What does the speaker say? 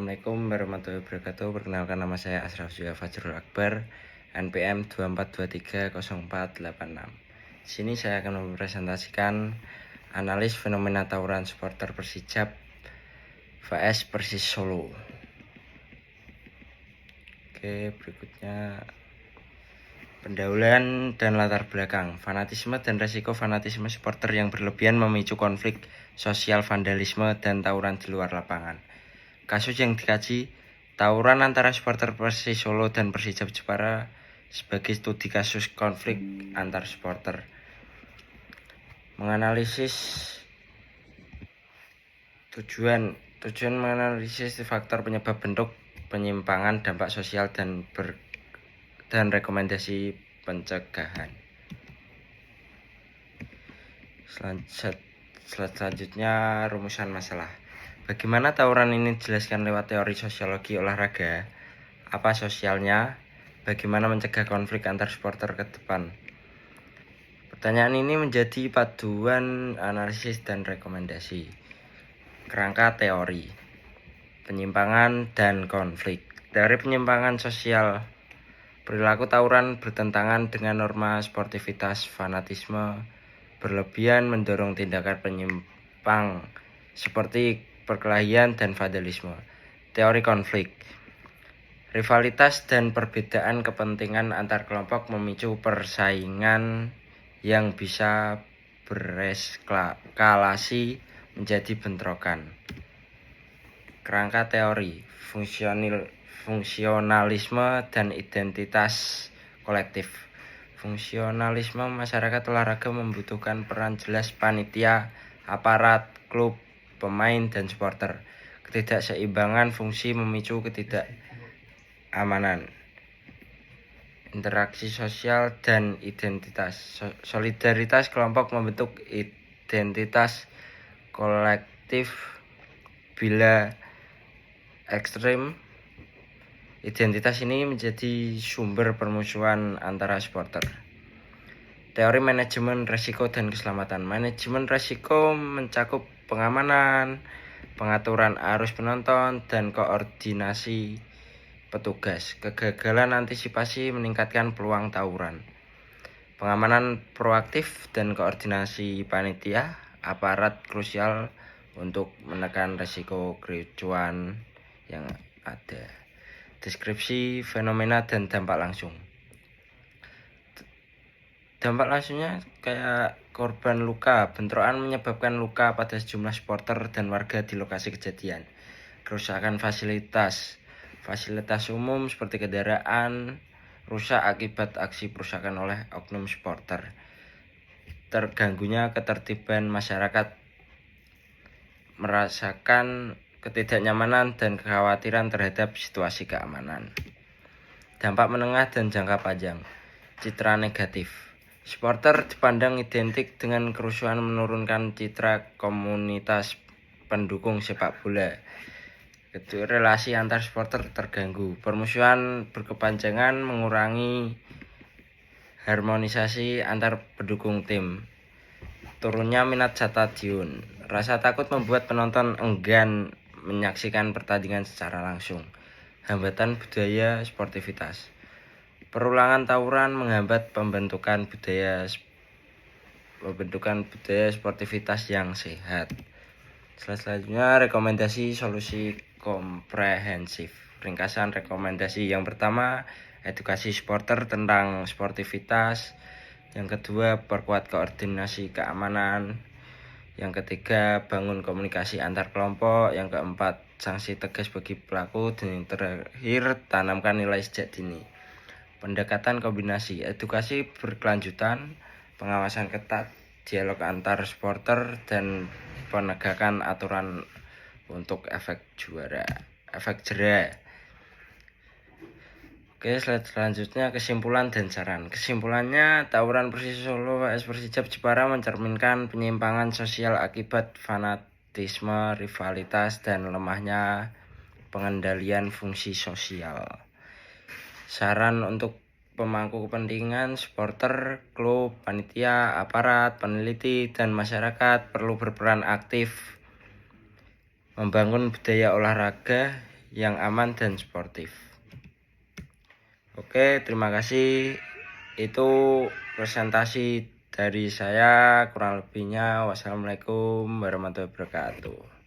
Assalamualaikum warahmatullahi wabarakatuh. Perkenalkan, nama saya Ashraf Zuya Fajrul Akbar, NPM 24230486. Di sini saya akan mempresentasikan analis fenomena tawuran supporter Persijap vs Persis Solo. Oke, berikutnya pendahuluan dan latar belakang. Fanatisme dan resiko fanatisme supporter yang berlebihan memicu konflik sosial, vandalisme, dan tawuran di luar lapangan. Kasus yang dikaji, tawuran antara supporter Persis Solo dan Persijap Jepara sebagai studi kasus konflik antar supporter. Menganalisis tujuan menganalisis faktor penyebab bentuk penyimpangan, dampak sosial, dan rekomendasi pencegahan. Selanjutnya, rumusan masalah. Bagaimana tawuran ini dijelaskan lewat teori sosiologi olahraga? Apa sosialnya? Bagaimana mencegah konflik antar supporter ke depan? Pertanyaan ini menjadi paduan analisis dan rekomendasi. Kerangka teori penyimpangan dan konflik. Teori penyimpangan sosial. Perilaku tawuran bertentangan dengan norma sportivitas. Fanatisme berlebihan mendorong tindakan penyimpang seperti perkelahian dan vandalisme. Teori konflik. Rivalitas dan perbedaan kepentingan antar kelompok memicu persaingan yang bisa bereskalasi menjadi bentrokan. Kerangka teori fungsionalisme dan identitas kolektif. Fungsionalisme masyarakat olahraga membutuhkan peran jelas panitia, aparat, klub, pemain, dan supporter. Ketidakseimbangan fungsi memicu ketidakamanan. Interaksi sosial dan identitas. Solidaritas kelompok membentuk identitas kolektif. Bila ekstrim, identitas ini menjadi sumber permusuhan antara supporter. Teori manajemen risiko dan keselamatan. Manajemen risiko mencakup pengamanan, pengaturan arus penonton, dan koordinasi petugas. Kegagalan antisipasi meningkatkan peluang tawuran. Pengamanan proaktif dan koordinasi panitia, aparat krusial untuk menekan risiko kericuan yang ada. Deskripsi fenomena dan dampak langsung. Dampak langsungnya kayak korban luka. Bentrokan menyebabkan luka pada sejumlah supporter dan warga di lokasi kejadian. Kerusakan fasilitas umum seperti kendaraan rusak akibat aksi perusakan oleh oknum supporter. Terganggunya ketertiban masyarakat, merasakan ketidaknyamanan dan kekhawatiran terhadap situasi keamanan. Dampak menengah dan jangka panjang. Citra negatif. Supporter dipandang identik dengan kerusuhan, menurunkan citra komunitas pendukung sepak bola. Kedua, relasi antar supporter terganggu. Permusuhan berkepanjangan, mengurangi harmonisasi antar pendukung tim. Turunnya minat stadion. Rasa takut membuat penonton enggan menyaksikan pertandingan secara langsung. Hambatan budaya sportivitas. Perulangan tawuran menghambat pembentukan budaya sportivitas yang sehat. Selanjutnya, rekomendasi solusi komprehensif. Ringkasan rekomendasi yang pertama, edukasi supporter tentang sportivitas. Yang kedua, perkuat koordinasi keamanan. Yang ketiga, bangun komunikasi antar kelompok. Yang keempat, sanksi tegas bagi pelaku. Dan yang terakhir, tanamkan nilai sejak dini. Pendekatan kombinasi, edukasi berkelanjutan, pengawasan ketat, dialog antar supporter, dan penegakan aturan untuk efek jera. Oke, slide selanjutnya kesimpulan dan saran. Kesimpulannya, tawuran Persis Solo vs Persijap Jepara mencerminkan penyimpangan sosial akibat fanatisme, rivalitas, dan lemahnya pengendalian fungsi sosial. Saran untuk pemangku kepentingan, supporter, klub, panitia, aparat, peneliti, dan masyarakat perlu berperan aktif membangun budaya olahraga yang aman dan sportif. Oke, terima kasih. Itu presentasi dari saya, kurang lebihnya wassalamualaikum warahmatullahi wabarakatuh.